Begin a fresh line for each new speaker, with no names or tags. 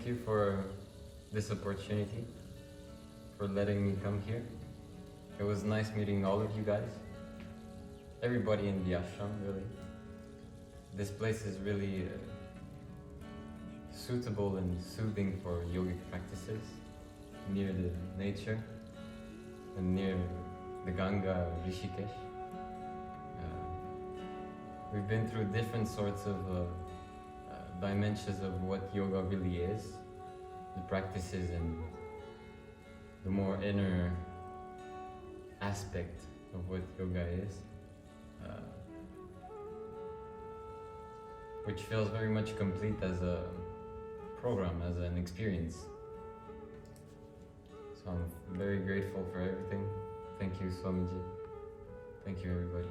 you for this opportunity, for letting me come here. It was nice meeting all of you guys, everybody in the ashram, really. This place is really suitable and soothing for yogic practices, near the nature and near the Ganga, Rishikesh. We've been through different sorts of dimensions of what yoga really is, the practices and the more inner aspect of what yoga is, which feels very much complete as a program, as an experience. So I'm very grateful for everything. Thank you, Swamiji. Thank you, everybody.